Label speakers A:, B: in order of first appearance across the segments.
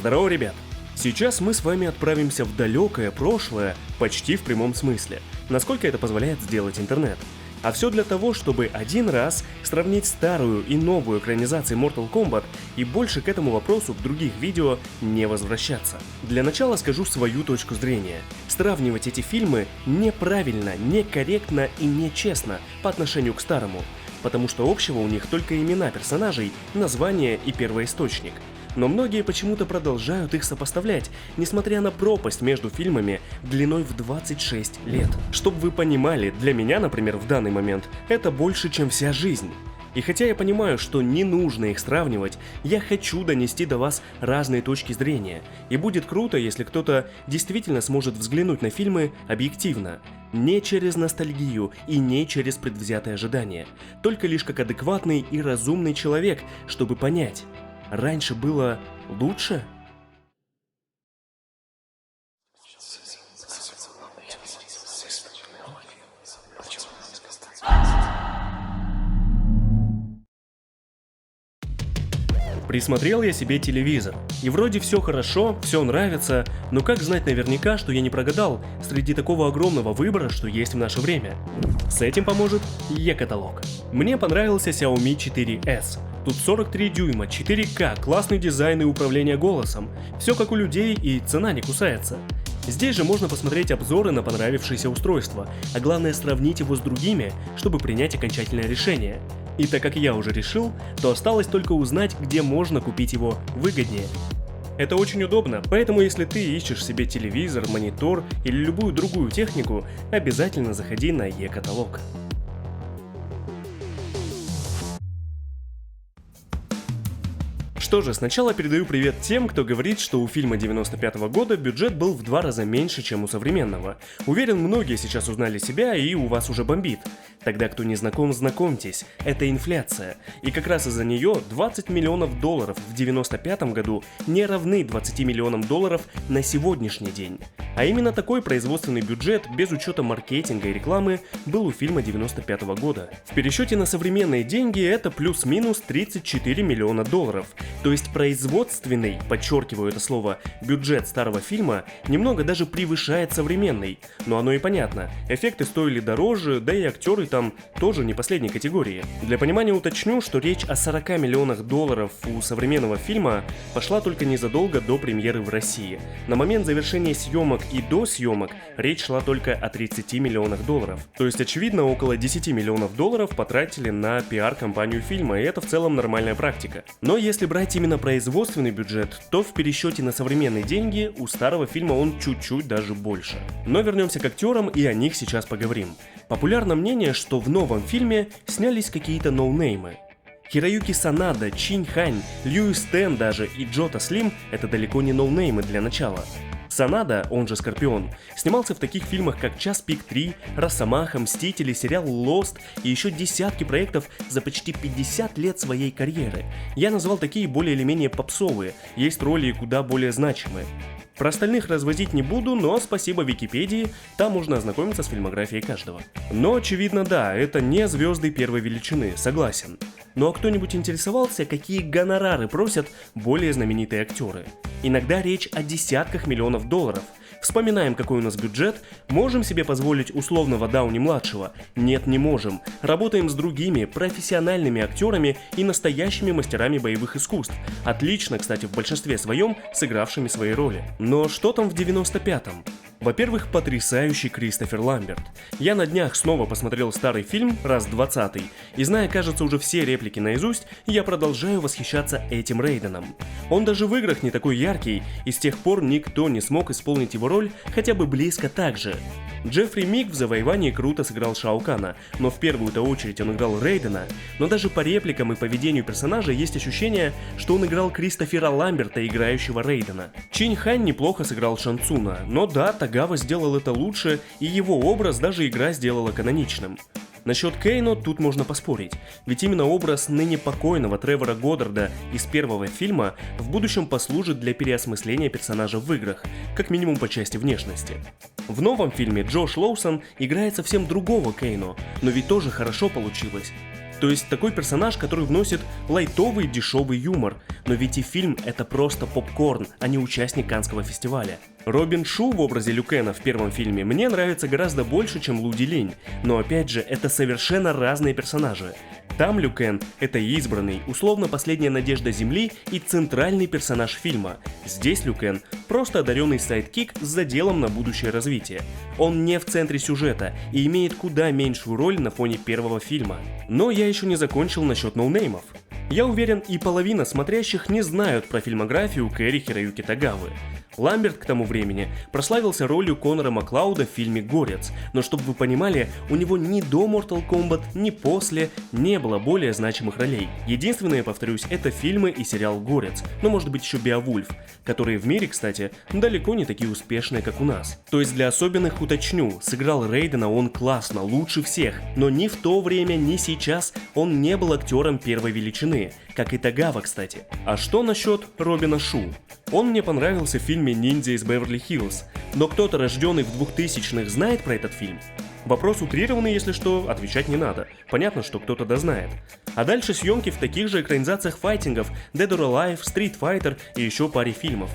A: Здорово, ребят! Сейчас мы с вами отправимся в далекое прошлое, почти в прямом смысле, насколько это позволяет сделать интернет. А все для того, чтобы один раз сравнить старую и новую экранизации Mortal Kombat и больше к этому вопросу в других видео не возвращаться. Для начала скажу свою точку зрения. Сравнивать эти фильмы неправильно, некорректно и нечестно по отношению к старому, потому что общего у них только имена персонажей, название и первоисточник. Но многие почему-то продолжают их сопоставлять, несмотря на пропасть между фильмами длиной в 26 лет. Чтобы вы понимали, для меня, например, в данный момент, это больше, чем вся жизнь. И хотя я понимаю, что не нужно их сравнивать, я хочу донести до вас разные точки зрения. И будет круто, если кто-то действительно сможет взглянуть на фильмы объективно. Не через ностальгию и не через предвзятые ожидания. Только лишь как адекватный и разумный человек, чтобы понять. Раньше было лучше? Присмотрел я себе телевизор, и вроде все хорошо, все нравится, но как знать наверняка, что я не прогадал среди такого огромного выбора, что есть в наше время? С этим поможет e-каталог. Мне понравился Xiaomi 4S. Тут 43 дюйма, 4К, классный дизайн и управление голосом. Все как у людей и цена не кусается. Здесь же можно посмотреть обзоры на понравившееся устройство, а главное сравнить его с другими, чтобы принять окончательное решение. И так как я уже решил, то осталось только узнать, где можно купить его выгоднее. Это очень удобно, поэтому если ты ищешь себе телевизор, монитор или любую другую технику, обязательно заходи на e-каталог. Что же, сначала передаю привет тем, кто говорит, что у фильма 95-го года бюджет был в 2 раза меньше, чем у современного. Уверен, многие сейчас узнали себя и у вас уже бомбит. Тогда, кто не знаком, знакомьтесь, это инфляция. И как раз из-за нее 20 миллионов долларов в 95-м году не равны 20 миллионам долларов на сегодняшний день. А именно такой производственный бюджет, без учета маркетинга и рекламы, был у фильма 95-го года. В пересчете на современные деньги это плюс-минус 34 миллиона долларов. То есть производственный, подчеркиваю это слово, бюджет старого фильма немного даже превышает современный. Но оно и понятно, эффекты стоили дороже, да и актеры там тоже не последней категории. Для понимания уточню, что речь о 40 миллионах долларов у современного фильма пошла только незадолго до премьеры в России. На момент завершения съемок и до съемок речь шла только о 30 миллионах долларов. То есть очевидно, около 10 миллионов долларов потратили на пиар-компанию фильма, и это в целом нормальная практика. Но если брать именно производственный бюджет, то в пересчете на современные деньги у старого фильма он чуть-чуть даже больше. Но вернемся к актерам, и о них сейчас поговорим. Популярно мнение, что в новом фильме снялись какие-то ноунеймы. Хироюки Санада, Чинь Хань, Льюис Тен даже и Джота Слим — это далеко не ноунеймы для начала. Санада, он же Скорпион, снимался в таких фильмах как «Час пик 3», «Росомаха», «Мстители», сериал «Lost» и еще десятки проектов за почти 50 лет своей карьеры. Я назвал такие более или менее попсовые, есть роли куда более значимые. Про остальных развозить не буду, но спасибо Википедии, там можно ознакомиться с фильмографией каждого. Но очевидно, да, это не звезды первой величины, согласен. Ну а кто-нибудь интересовался, какие гонорары просят более знаменитые актеры? Иногда речь о десятках миллионов долларов. Вспоминаем, какой у нас бюджет, можем себе позволить условного Дауни-младшего? Нет, не можем. Работаем с другими, профессиональными актерами и настоящими мастерами боевых искусств. Отлично, кстати, в большинстве своем сыгравшими свои роли. Но что там в 95-м? Во-первых, потрясающий Кристофер Ламберт. Я на днях снова посмотрел старый фильм, раз 20-й, и зная, кажется, уже все реплики наизусть, я продолжаю восхищаться этим Рейденом. Он даже в играх не такой яркий, и с тех пор никто не смог исполнить его роль хотя бы близко так же. Джеффри Мик в «Завоевании» круто сыграл Шао Кана, но в первую-то очередь он играл Рейдена, но даже по репликам и поведению персонажа есть ощущение, что он играл Кристофера Ламберта, играющего Рейдена. Чинь Хань неплохо сыграл Шан Цуна, но да, Тагава сделал это лучше, и его образ даже игра сделала каноничным. Насчет Кейно тут можно поспорить, ведь именно образ ныне покойного Тревора Годдарда из первого фильма в будущем послужит для переосмысления персонажа в играх, как минимум по части внешности. В новом фильме Джош Лоусон играет совсем другого Кейно, но ведь тоже хорошо получилось. То есть такой персонаж, который вносит лайтовый дешевый юмор. Но ведь и фильм это просто попкорн, а не участник Каннского фестиваля. Робин Шу в образе Люкена в первом фильме мне нравится гораздо больше, чем Лу Дилинь, но опять же это совершенно разные персонажи. Там Люкен — это избранный, условно последняя надежда Земли и центральный персонаж фильма. Здесь Люкен — просто одаренный сайдкик с заделом на будущее развитие. Он не в центре сюжета и имеет куда меньшую роль на фоне первого фильма. Но я еще не закончил насчет ноунеймов. Я уверен, и половина смотрящих не знают про фильмографию Кэри Хироюки Тагавы. Ламберт к тому времени прославился ролью Конора Маклауда в фильме «Горец», но чтобы вы понимали, у него ни до Mortal Kombat, ни после не было более значимых ролей. Единственное, повторюсь, это фильмы и сериал «Горец», но может быть еще «Беовульф», которые в мире, кстати, далеко не такие успешные, как у нас. То есть для особенных уточню, сыграл Рейдена он классно, лучше всех, но ни в то время, ни сейчас он не был актером первой величины, как и Тагава, кстати. А что насчет Робина Шу? Он мне понравился в фильме «Ниндзя из Беверли-Хиллз», но кто-то, рожденный в 2000-х, знает про этот фильм? Вопрос утрированный, если что, отвечать не надо. Понятно, что кто-то да знает. А дальше съемки в таких же экранизациях файтингов Dead or Alive, Street Fighter и еще паре фильмов.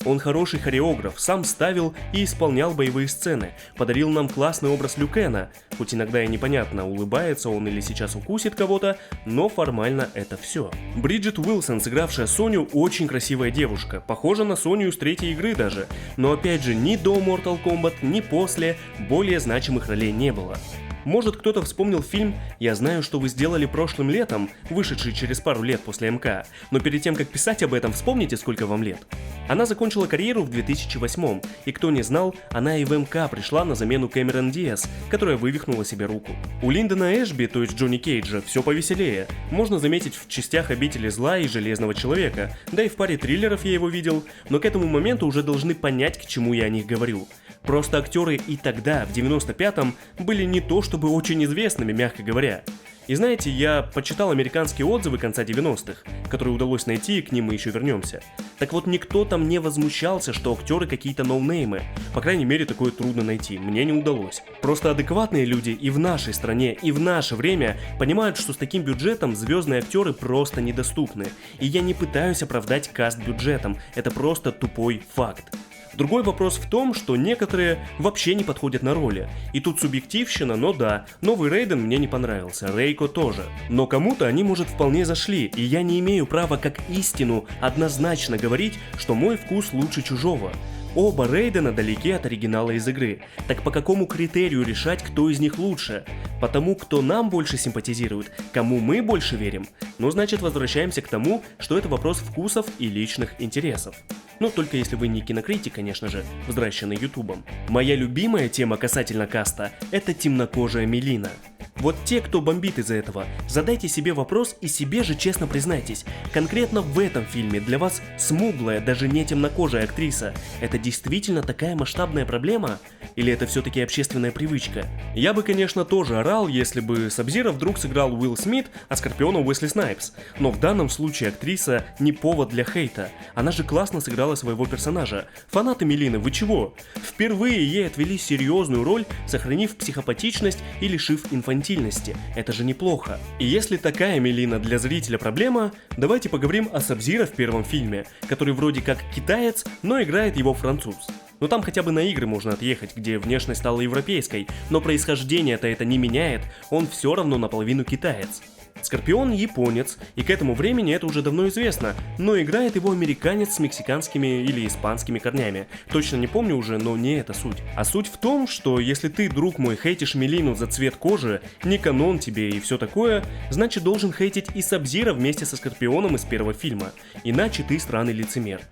A: Он хороший хореограф, сам ставил и исполнял боевые сцены, подарил нам классный образ Люкена, хоть иногда и непонятно, улыбается он или сейчас укусит кого-то, но формально это все. Бриджит Уилсон, сыгравшая Соню, очень красивая девушка, похожа на Соню из третьей игры даже, но опять же ни до Mortal Kombat, ни после более значимых ролей не было. Может, кто-то вспомнил фильм «Я знаю, что вы сделали прошлым летом», вышедший через пару лет после МК, но перед тем, как писать об этом, вспомните, сколько вам лет. Она закончила карьеру в 2008, и кто не знал, она и в МК пришла на замену Кэмерон Диаз, которая вывихнула себе руку. У Линдона Эшби, то есть Джонни Кейджа, все повеселее. Можно заметить в частях «Обители зла» и «Железного человека», да и в паре триллеров я его видел, но к этому моменту уже должны понять, к чему я о них говорю. Просто актеры и тогда, в 95-м, были не то чтобы очень известными, мягко говоря. И знаете, я почитал американские отзывы конца 90-х, которые удалось найти, и к ним мы еще вернемся. Так вот, никто там не возмущался, что актеры какие-то ноунеймы. По крайней мере, такое трудно найти, мне не удалось. Просто адекватные люди и в нашей стране, и в наше время понимают, что с таким бюджетом звездные актеры просто недоступны. И я не пытаюсь оправдать каст бюджетом, это просто тупой факт. Другой вопрос в том, что некоторые вообще не подходят на роли. И тут субъективщина, но да, новый Рейден мне не понравился, Рейко тоже. Но кому-то они, может, вполне зашли, и я не имею права как истину однозначно говорить, что мой вкус лучше чужого. Оба Рейдена далеки от оригинала из игры. Так по какому критерию решать, кто из них лучше? По тому, кто нам больше симпатизирует, кому мы больше верим? Ну, значит, возвращаемся к тому, что это вопрос вкусов и личных интересов. Ну, только если вы не кинокритик, конечно же, взращенный ютубом. Моя любимая тема касательно каста – это темнокожая Мелина. Вот те, кто бомбит из-за этого, задайте себе вопрос и себе же честно признайтесь. Конкретно в этом фильме для вас смуглая, даже не темнокожая актриса – это действительно такая масштабная проблема? Или это все-таки общественная привычка? Я бы, конечно, тоже орал, если бы Сабзира вдруг сыграл Уилл Смит, а Скорпиона Уэсли Снайпс. Но в данном случае актриса не повод для хейта. Она же классно сыграла своего персонажа. Фанаты Мелины, вы чего? Впервые ей отвели серьезную роль, сохранив психопатичность и лишив инфантильности. Это же неплохо. И если такая Мелина для зрителя проблема, давайте поговорим о Сабзира в первом фильме, который вроде как китаец, но играет его француз. Но там хотя бы на игры можно отъехать, где внешность стала европейской, но происхождение-то это не меняет, он все равно наполовину китаец. Скорпион японец, и к этому времени это уже давно известно, но играет его американец с мексиканскими или испанскими корнями. Точно не помню уже, но не это суть. А суть в том, что если ты, друг мой, хейтишь Мелину за цвет кожи, не канон тебе и все такое, значит должен хейтить и Сабзира вместе со Скорпионом из первого фильма, иначе ты странный лицемер.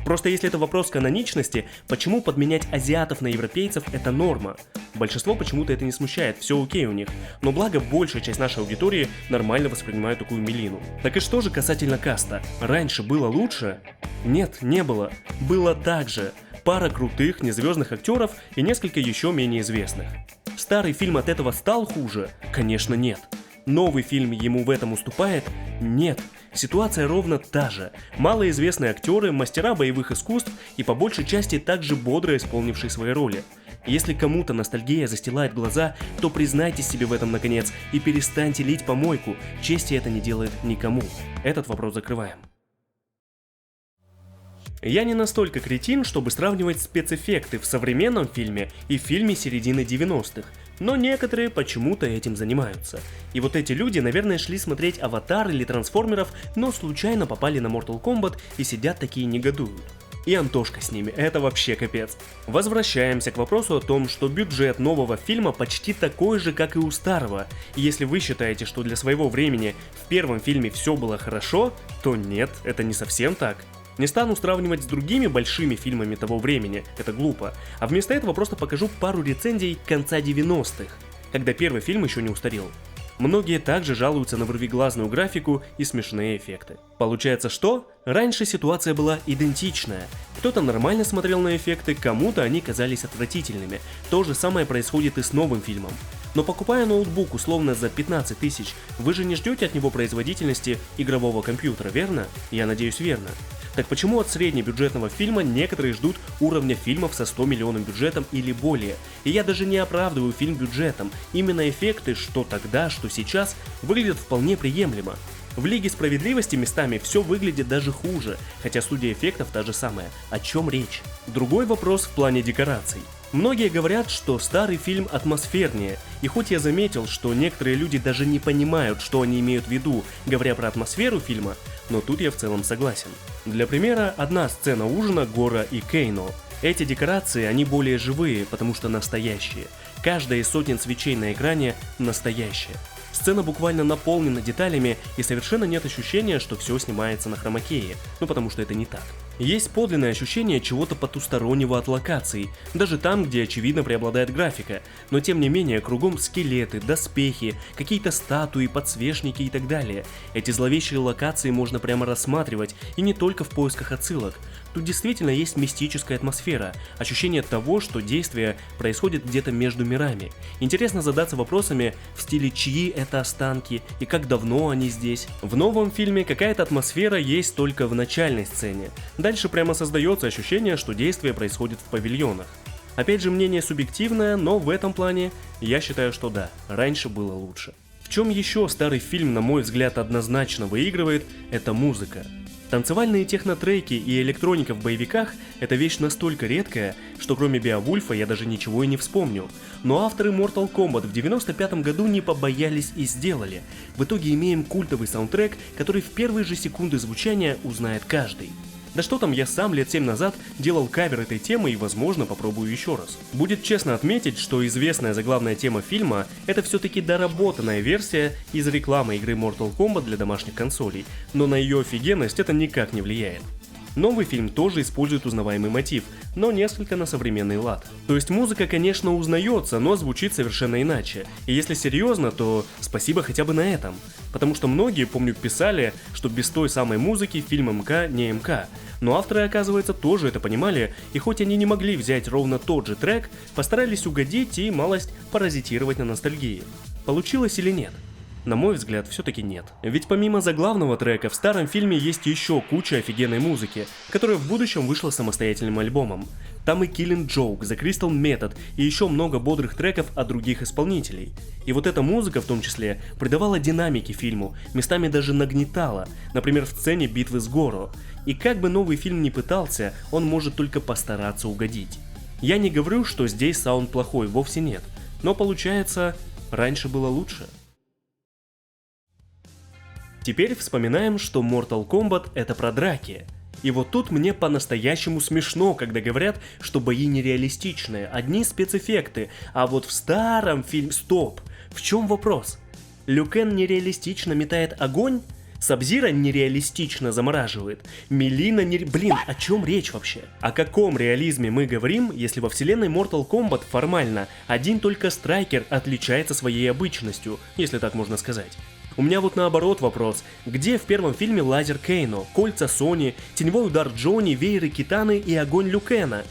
A: Просто если это вопрос каноничности, почему подменять азиатов на европейцев это норма? Большинство почему-то это не смущает, все окей у них, но благо большая часть нашей аудитории нормально воспринимает такую Мелину. Так и что же касательно каста? Раньше было лучше? Нет, не было. Было так же. Пара крутых, незвездных актеров и несколько еще менее известных. Старый фильм от этого стал хуже? Конечно, нет. Новый фильм ему в этом уступает? Нет. Ситуация ровно та же. Малоизвестные актеры, мастера боевых искусств и по большей части также бодро исполнившие свои роли. Если кому-то ностальгия застилает глаза, то признайтесь себе в этом наконец и перестаньте лить помойку, чести это не делает никому. Этот вопрос закрываем. Я не настолько кретин, чтобы сравнивать спецэффекты в современном фильме и в фильме середины 90-х, но некоторые почему-то этим занимаются. И вот эти люди, наверное, шли смотреть «Аватар» или «Трансформеров», но случайно попали на Mortal Kombat и сидят такие негодуют. И Антошка с ними, это вообще капец. Возвращаемся к вопросу о том, что бюджет нового фильма почти такой же, как и у старого. И если вы считаете, что для своего времени в первом фильме все было хорошо, то нет, это не совсем так. Не стану сравнивать с другими большими фильмами того времени, это глупо, а вместо этого просто покажу пару рецензий конца 90-х, когда первый фильм еще не устарел. Многие также жалуются на вырвиглазную графику и смешные эффекты. Получается, что? Раньше ситуация была идентичная. Кто-то нормально смотрел на эффекты, кому-то они казались отвратительными. То же самое происходит и с новым фильмом. Но покупая ноутбук условно за 15 тысяч, вы же не ждете от него производительности игрового компьютера, верно? Я надеюсь, верно. Так почему от среднебюджетного фильма некоторые ждут уровня фильмов со 100 миллионным бюджетом или более? И я даже не оправдываю фильм бюджетом, именно эффекты, что тогда, что сейчас, выглядят вполне приемлемо. В Лиге Справедливости местами все выглядит даже хуже, хотя студия эффектов та же самая. О чем речь? Другой вопрос в плане декораций. Многие говорят, что старый фильм атмосфернее, и хоть я заметил, что некоторые люди даже не понимают, что они имеют в виду, говоря про атмосферу фильма, но тут я в целом согласен. Для примера, одна сцена ужина Гора и Кейно. Эти декорации, они более живые, потому что настоящие. Каждая из сотен свечей на экране настоящая. Сцена буквально наполнена деталями, и совершенно нет ощущения, что все снимается на хромакее, потому что это не так. Есть подлинное ощущение чего-то потустороннего от локаций, даже там, где очевидно преобладает графика, но тем не менее кругом скелеты, доспехи, какие-то статуи, подсвечники и так далее. Эти зловещие локации можно прямо рассматривать, и не только в поисках отсылок. Тут действительно есть мистическая атмосфера, ощущение того, что действие происходит где-то между мирами. Интересно задаться вопросами в стиле чьи это останки и как давно они здесь. В новом фильме какая-то атмосфера есть только в начальной сцене. Дальше прямо создается ощущение, что действие происходит в павильонах. Опять же, мнение субъективное, но в этом плане я считаю, что да, раньше было лучше. В чем еще старый фильм, на мой взгляд, однозначно выигрывает, это музыка. Танцевальные технотреки и электроника в боевиках – это вещь настолько редкая, что кроме Беовульфа я даже ничего и не вспомню. Но авторы Mortal Kombat в 95 году не побоялись и сделали. В итоге имеем культовый саундтрек, который в первые же секунды звучания узнает каждый. Да что там, я сам лет 7 назад делал кавер этой темы и, возможно, попробую еще раз. Будет честно отметить, что известная заглавная тема фильма – это все-таки доработанная версия из рекламы игры Mortal Kombat для домашних консолей, но на ее офигенность это никак не влияет. Новый фильм тоже использует узнаваемый мотив, но несколько на современный лад. То есть музыка, конечно, узнается, но звучит совершенно иначе. И если серьезно, то спасибо хотя бы на этом. Потому что многие, помню, писали, что без той самой музыки фильм МК не МК. Но авторы, оказывается, тоже это понимали, и хоть они не могли взять ровно тот же трек, постарались угодить и малость паразитировать на ностальгии. Получилось или нет? На мой взгляд, все-таки нет. Ведь помимо заглавного трека, в старом фильме есть еще куча офигенной музыки, которая в будущем вышла самостоятельным альбомом. Там и Killing Joke, The Crystal Method и еще много бодрых треков от других исполнителей. И вот эта музыка в том числе придавала динамики фильму, местами даже нагнетала, например, в сцене битвы с Горо. И как бы новый фильм ни пытался, он может только постараться угодить. Я не говорю, что здесь саунд плохой, вовсе нет. Но получается, раньше было лучше. Теперь вспоминаем, что Mortal Kombat это про драки. И вот тут мне по-настоящему смешно, когда говорят, что бои нереалистичные, одни спецэффекты, а вот в старом фильме... Стоп! В чем вопрос? Лю Кэн нереалистично метает огонь? Сабзира нереалистично замораживает. Милина не... Блин, о чем речь вообще? О каком реализме мы говорим, если во вселенной Mortal Kombat формально один только Страйкер отличается своей обычностью, если так можно сказать? У меня вот наоборот вопрос, где в первом фильме лазер Кейно, кольца Сони, теневой удар Джонни, вееры Китаны и огонь Лю Кэна?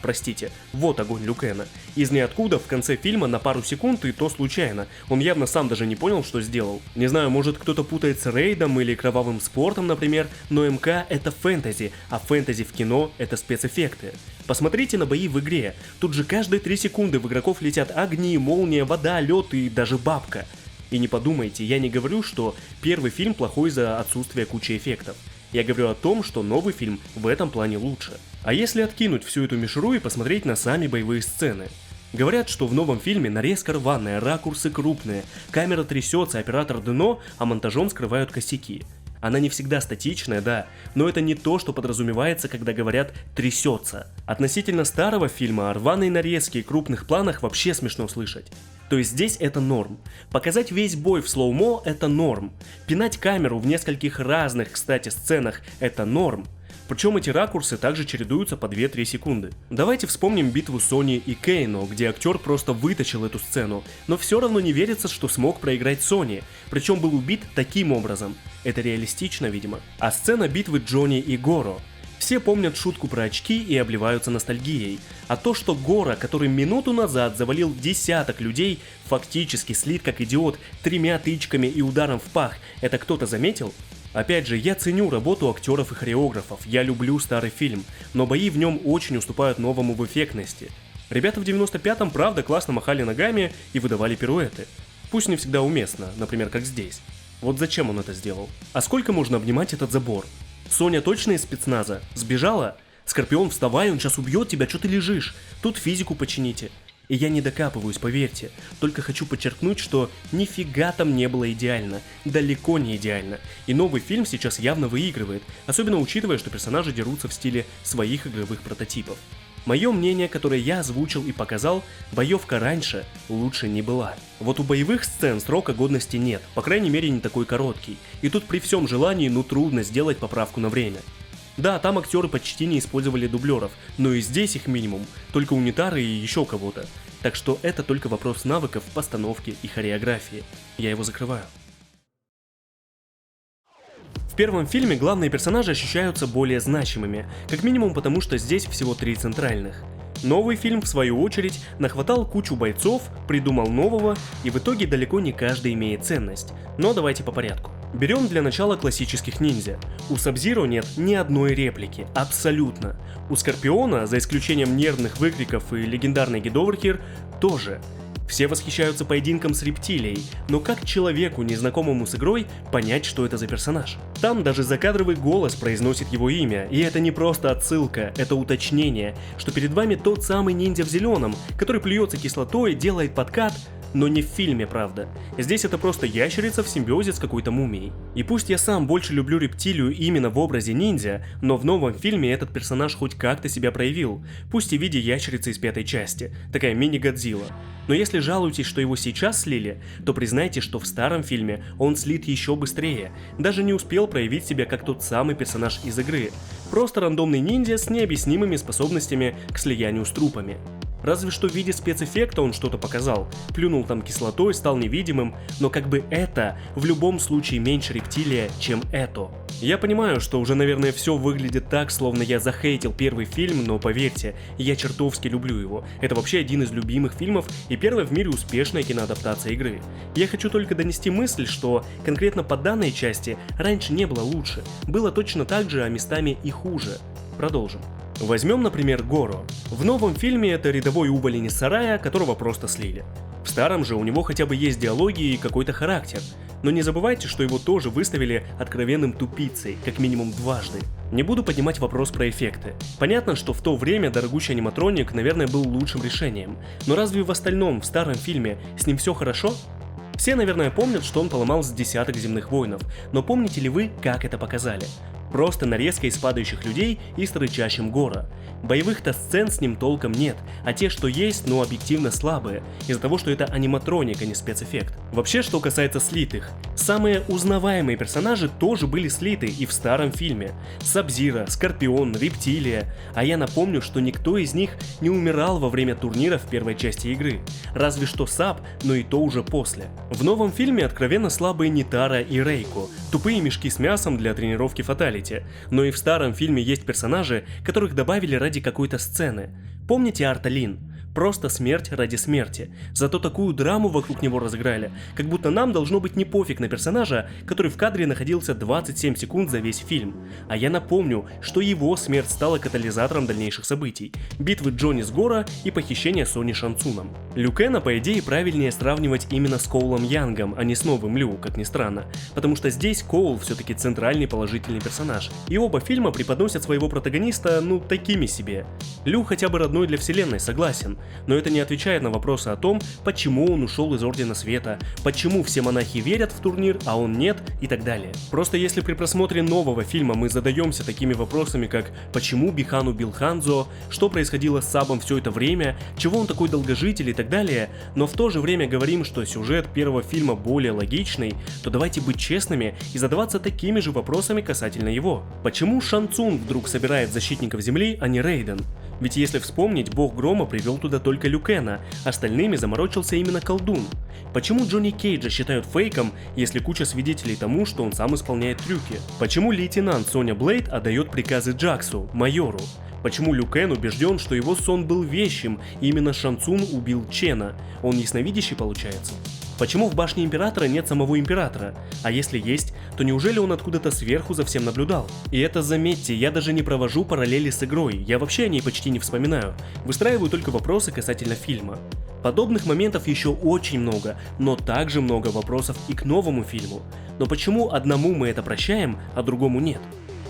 A: Простите, вот огонь Люкена. Из ниоткуда в конце фильма на пару секунд, и то случайно. Он явно сам даже не понял, что сделал. Не знаю, может кто-то путает с рейдом или кровавым спортом, например, но МК это фэнтези, а фэнтези в кино это спецэффекты. Посмотрите на бои в игре. Тут же каждые 3 секунды в игроков летят огни, молния, вода, лед и даже бабка. И не подумайте, я не говорю, что первый фильм плохой из-за отсутствия кучи эффектов. Я говорю о том, что новый фильм в этом плане лучше. А если откинуть всю эту мишуру и посмотреть на сами боевые сцены? Говорят, что в новом фильме нарезка рваная, ракурсы крупные, камера трясется, оператор дно, а монтажом скрывают косяки. Она не всегда статичная, да, но это не то, что подразумевается, когда говорят «трясется». Относительно старого фильма о рваной нарезке и крупных планах вообще смешно слышать. То есть здесь это норм. Показать весь бой в слоумо – это норм. Пинать камеру в нескольких разных, кстати, сценах – это норм. Причем эти ракурсы также чередуются по 2-3 секунды. Давайте вспомним битву Сони и Кейно, где актер просто вытащил эту сцену, но все равно не верится, что смог проиграть Сони, причем был убит таким образом. Это реалистично, видимо. А сцена битвы Джонни и Горо. Все помнят шутку про очки и обливаются ностальгией. А то, что Горо, который минуту назад завалил десяток людей, фактически слит как идиот 3 тычками и ударом в пах, это кто-то заметил? Опять же, я ценю работу актеров и хореографов, я люблю старый фильм, но бои в нем очень уступают новому в эффектности. Ребята в 95-м правда классно махали ногами и выдавали пируэты. Пусть не всегда уместно, например, как здесь. Вот зачем он это сделал? А сколько можно обнимать этот забор? Соня точно из спецназа? Сбежала? Скорпион, вставай, он сейчас убьет тебя, что ты лежишь? Тут физику почините. И я не докапываюсь, поверьте, только хочу подчеркнуть, что нифига там не было идеально, далеко не идеально, и новый фильм сейчас явно выигрывает, особенно учитывая, что персонажи дерутся в стиле своих игровых прототипов. Мое мнение, которое я озвучил и показал, боевка раньше лучше не была. Вот у боевых сцен срока годности нет, по крайней мере не такой короткий, и тут при всем желании трудно сделать поправку на время. Да, там актеры почти не использовали дублеров, но и здесь их минимум, только унитары и еще кого-то. Так что это только вопрос навыков, постановки и хореографии. Я его закрываю. В первом фильме главные персонажи ощущаются более значимыми, как минимум потому, что здесь всего 3 центральных. Новый фильм, в свою очередь, нахватал кучу бойцов, придумал нового, и в итоге далеко не каждый имеет ценность. Но давайте по порядку. Берем для начала классических ниндзя. У Саб-Зиро нет ни одной реплики, абсолютно. У Скорпиона, за исключением нервных выкриков и легендарной Гидоверхир, тоже. Все восхищаются поединком с рептилией, но как человеку, незнакомому с игрой, понять, что это за персонаж? Там даже закадровый голос произносит его имя, и это не просто отсылка, это уточнение, что перед вами тот самый ниндзя в зеленом, который плюется кислотой, делает подкат, но не в фильме, правда. Здесь это просто ящерица в симбиозе с какой-то мумией. И пусть я сам больше люблю рептилию именно в образе ниндзя, но в новом фильме этот персонаж хоть как-то себя проявил, пусть и в виде ящерицы из 5-й части, такая мини-Годзилла. Но если жалуетесь, что его сейчас слили, то признайте, что в старом фильме он слит еще быстрее, даже не успел проявить себя как тот самый персонаж из игры, просто рандомный ниндзя с необъяснимыми способностями к слиянию с трупами. Разве что в виде спецэффекта он что-то показал, плюнул там кислотой, стал невидимым, но как бы это в любом случае меньше рептилия, чем это. Я понимаю, что уже, наверное, все выглядит так, словно я захейтил первый фильм, но поверьте, я чертовски люблю его. Это вообще один из любимых фильмов и первая в мире успешная киноадаптация игры. Я хочу только донести мысль, что конкретно по данной части раньше не было лучше, было точно так же, а местами и хуже. Продолжим. Возьмем, например, Горо. В новом фильме это рядовой уволень из сарая, которого просто слили. В старом же у него хотя бы есть диалоги и какой-то характер. Но не забывайте, что его тоже выставили откровенным тупицей, как минимум дважды. Не буду поднимать вопрос про эффекты. Понятно, что в то время дорогущий аниматроник, наверное, был лучшим решением. Но разве в остальном, в старом фильме, с ним все хорошо? Все, наверное, помнят, что он поломал с десяток земных воинов, но помните ли вы, как это показали? Просто нарезка из падающих людей и с рычащим Горо. Боевых-то сцен с ним толком нет, а те, что есть, объективно слабые, из-за того, что это аниматроник, а не спецэффект. Вообще, что касается слитых. Самые узнаваемые персонажи тоже были слиты и в старом фильме. Саб-Зиро, Скорпион, Рептилия. А я напомню, что никто из них не умирал во время турнира в первой части игры. Разве что Саб, но и то уже после. В новом фильме откровенно слабые Нитара и Рейко, тупые мешки с мясом для тренировки фаталити. Но и в старом фильме есть персонажи, которых добавили ради какой-то сцены. Помните Арта Лин? Просто смерть ради смерти. Зато такую драму вокруг него разыграли, как будто нам должно быть не пофиг на персонажа, который в кадре находился 27 секунд за весь фильм. А я напомню, что его смерть стала катализатором дальнейших событий. Битвы Джонни с Гора и похищения Сони Шансуном. Лю Кена, по идее, правильнее сравнивать именно с Коулом Янгом, а не с новым Лю, как ни странно. Потому что здесь Коул все-таки центральный положительный персонаж. И оба фильма преподносят своего протагониста, такими себе. Лю хотя бы родной для вселенной, согласен. Но это не отвечает на вопросы о том, почему он ушел из Ордена Света, почему все монахи верят в турнир, а он нет, и так далее. Просто если при просмотре нового фильма мы задаемся такими вопросами, как почему Бихан убил Ханзо, что происходило с Сабом все это время, чего он такой долгожитель и так далее, но в то же время говорим, что сюжет первого фильма более логичный, то давайте быть честными и задаваться такими же вопросами касательно его. Почему Шан Цун вдруг собирает защитников Земли, а не Рейден? Ведь если вспомнить, бог грома привел туда только Лю Кена, остальными заморочился именно колдун. Почему Джонни Кейджа считают фейком, если куча свидетелей тому, что он сам исполняет трюки? Почему лейтенант Соня Блейд отдает приказы Джаксу, майору? Почему Лю Кен убежден, что его сон был вещим, и именно Шан Цун убил Чена? Он ясновидящий получается? Почему в башне Императора нет самого Императора? А если есть, то неужели он откуда-то сверху за всем наблюдал? И это, заметьте, я даже не провожу параллели с игрой, я вообще о ней почти не вспоминаю. Выстраиваю только вопросы касательно фильма. Подобных моментов еще очень много, но также много вопросов и к новому фильму. Но почему одному мы это прощаем, а другому нет?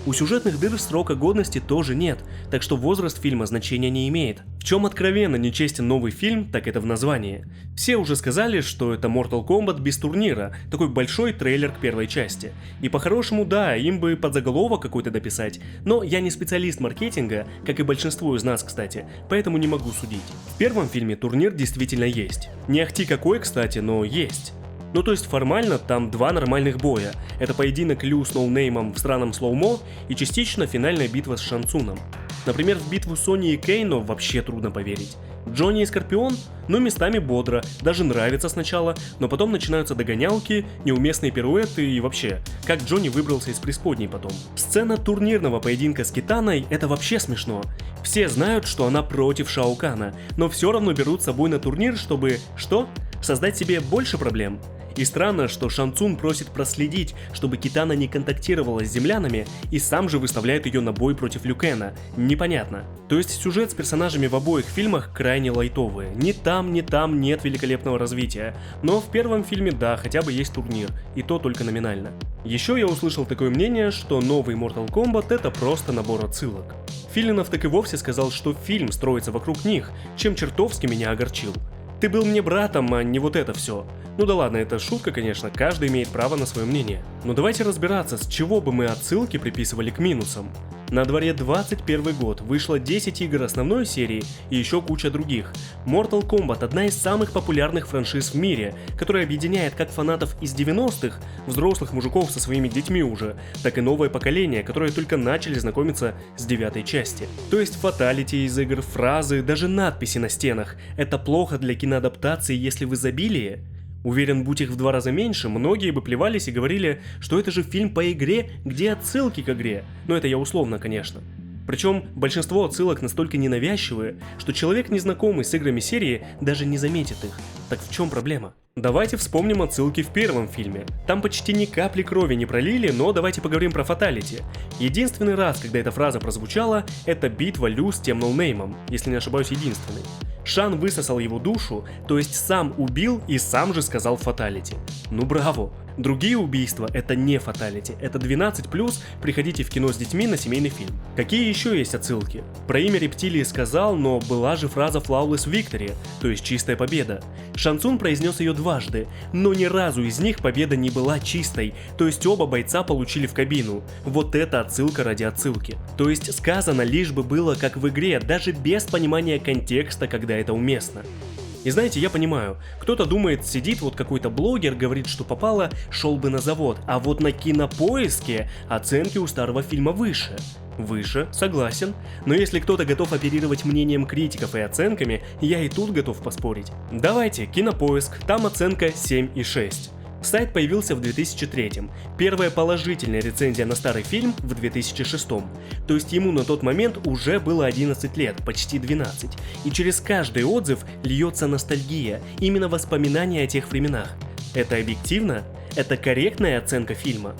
A: У сюжетных дыр срока годности тоже нет, так что возраст фильма значения не имеет. В чем откровенно нечестен новый фильм, так это в названии. Все уже сказали, что это Mortal Kombat без турнира, такой большой трейлер к первой части. И по-хорошему, да, им бы подзаголовок какой-то дописать, но я не специалист маркетинга, как и большинство из нас, кстати, поэтому не могу судить. В первом фильме турнир действительно есть. Не ахти какой, кстати, но есть. То есть формально там два нормальных боя. Это поединок Лю с ноунеймом в странном слоумо и частично финальная битва с Шан Цуном. Например, в битву Сони и Кейно вообще трудно поверить. Джонни и Скорпион, местами бодро, даже нравится сначала, но потом начинаются догонялки, неуместные пируэты и вообще, как Джонни выбрался из преисподней потом. Сцена турнирного поединка с Китаной — это вообще смешно. Все знают, что она против Шао Кана, но все равно берут с собой на турнир, чтобы, что? Создать себе больше проблем? И странно, что Шан Цун просит проследить, чтобы Китана не контактировала с землянами, и сам же выставляет ее на бой против Лю Кена. Непонятно. То есть сюжет с персонажами в обоих фильмах крайне лайтовые. Ни там нет великолепного развития. Но в первом фильме, да, хотя бы есть турнир, и то только номинально. Еще я услышал такое мнение, что новый Mortal Kombat — это просто набор отсылок. Филинов так и вовсе сказал, что фильм строится вокруг них, чем чертовски меня огорчил. Ты был мне братом, а не вот это все. Да ладно, это шутка, конечно, каждый имеет право на свое мнение. Но давайте разбираться, с чего бы мы отсылки приписывали к минусам. На дворе 21 год, вышло 10 игр основной серии и еще куча других. Mortal Kombat — одна из самых популярных франшиз в мире, которая объединяет как фанатов из 90-х, взрослых мужиков со своими детьми уже, так и новое поколение, которое только начали знакомиться с 9-й части. То есть фаталити из игр, фразы, даже надписи на стенах — это плохо для киноадаптации, если в изобилии? Уверен, будь их в 2 раза меньше, многие бы плевались и говорили, что это же фильм по игре, где отсылки к игре. Но это я условно, конечно. Причем большинство отсылок настолько ненавязчивые, что человек, незнакомый с играми серии, даже не заметит их. Так в чем проблема? Давайте вспомним отсылки в первом фильме. Там почти ни капли крови не пролили, но давайте поговорим про фаталити. Единственный раз, когда эта фраза прозвучала, это битва Лю с тем ноунеймом, если не ошибаюсь, единственный. Шан высосал его душу, то есть сам убил и сам же сказал фаталити. Браво! Другие убийства — это не фаталити, это 12+, приходите в кино с детьми на семейный фильм. Какие еще есть отсылки? Про имя рептилии сказал, но была же фраза Flawless Victory, то есть чистая победа. Шан Цун произнес ее дважды, но ни разу из них победа не была чистой, то есть оба бойца получили в кабину. Вот это отсылка ради отсылки. То есть сказано лишь бы было как в игре, даже без понимания контекста, когда это уместно. И знаете, я понимаю, кто-то думает, сидит вот какой-то блогер, говорит, что попало, шел бы на завод, а вот на Кинопоиске оценки у старого фильма выше. Выше, согласен, но если кто-то готов оперировать мнением критиков и оценками, я и тут готов поспорить. Давайте, Кинопоиск, там оценка 7,6. Сайт появился в 2003, первая положительная рецензия на старый фильм в 2006, то есть ему на тот момент уже было 11 лет, почти 12, и через каждый отзыв льется ностальгия, именно воспоминания о тех временах. Это объективно? Это корректная оценка фильма?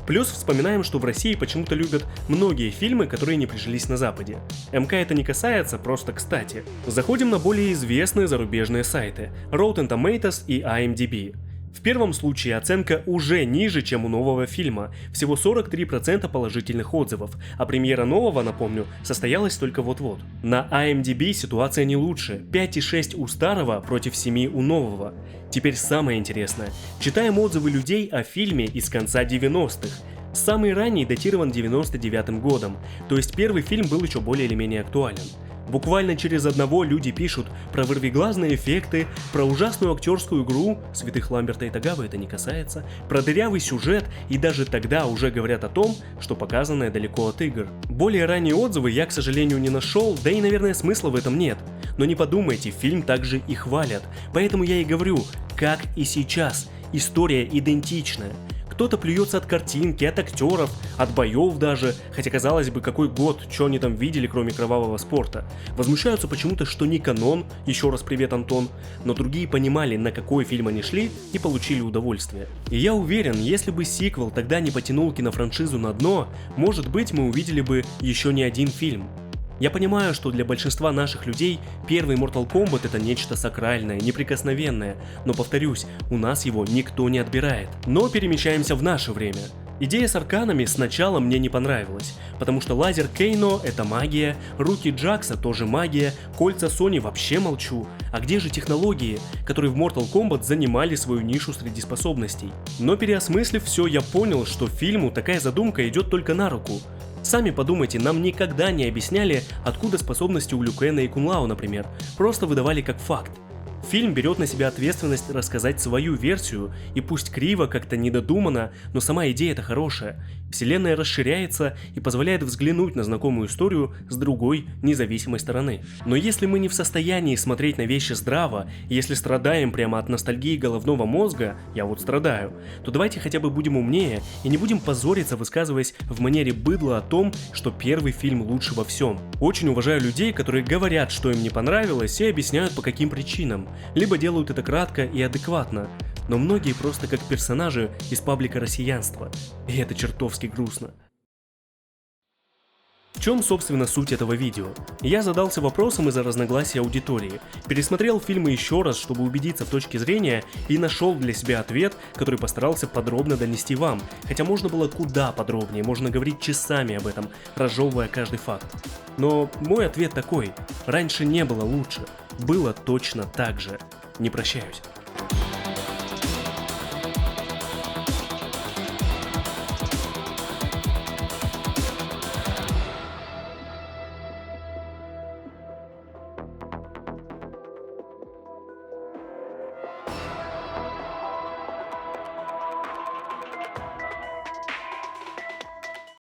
A: Плюс вспоминаем, что в России почему-то любят многие фильмы, которые не прижились на Западе. МК это не касается, просто кстати. Заходим на более известные зарубежные сайты Rotten Tomatoes и IMDb. В первом случае оценка уже ниже, чем у нового фильма, всего 43% положительных отзывов, а премьера нового, напомню, состоялась только вот-вот. На IMDb ситуация не лучше, 5,6 у старого против 7 у нового. Теперь самое интересное, читаем отзывы людей о фильме из конца 90-х. Самый ранний датирован 99-м годом, то есть первый фильм был еще более или менее актуален. Буквально через одного люди пишут про вырвиглазные эффекты, про ужасную актерскую игру, святых Ламберта и Тагавы это не касается, про дырявый сюжет, и даже тогда уже говорят о том, что показанное далеко от игр. Более ранние отзывы я, к сожалению, не нашел, да и, наверное, смысла в этом нет. Но не подумайте, фильм также и хвалят, поэтому я и говорю, как и сейчас, история идентичная. Кто-то плюется от картинки, от актеров, от боев даже, хотя казалось бы, какой год, что они там видели, кроме кровавого спорта. Возмущаются почему-то, что не канон, еще раз привет, Антон, но другие понимали, на какой фильм они шли и получили удовольствие. И я уверен, если бы сиквел тогда не потянул кинофраншизу на дно, может быть мы увидели бы еще не один фильм. Я понимаю, что для большинства наших людей первый Mortal Kombat это нечто сакральное, неприкосновенное, но повторюсь, у нас его никто не отбирает. Но перемещаемся в наше время. Идея с арканами сначала мне не понравилась, потому что лазер Кейно это магия, руки Джакса тоже магия, кольца Sony вообще молчу, а где же технологии, которые в Mortal Kombat занимали свою нишу среди способностей? Но переосмыслив все, я понял, что фильму такая задумка идет только на руку. Сами подумайте, нам никогда не объясняли, откуда способности у Лю Кэна и Кун Лао, например, просто выдавали как факт. Фильм берет на себя ответственность рассказать свою версию, и пусть криво, как-то недодуманно, но сама идея-то хорошая. Вселенная расширяется и позволяет взглянуть на знакомую историю с другой, независимой стороны. Но если мы не в состоянии смотреть на вещи здраво, если страдаем прямо от ностальгии головного мозга, я вот страдаю, то давайте хотя бы будем умнее и не будем позориться, высказываясь в манере быдла о том, что первый фильм лучше во всем. Очень уважаю людей, которые говорят, что им не понравилось, и объясняют по каким причинам. Либо делают это кратко и адекватно, но многие просто как персонажи из паблика россиянства, и это чертовски грустно. В чем, собственно, суть этого видео? Я задался вопросом из-за разногласий аудитории, пересмотрел фильмы еще раз, чтобы убедиться в точке зрения, и нашел для себя ответ, который постарался подробно донести вам, хотя можно было куда подробнее, можно говорить часами об этом, разжевывая каждый факт. Но мой ответ такой: раньше не было лучше, было точно так же. Не прощаюсь.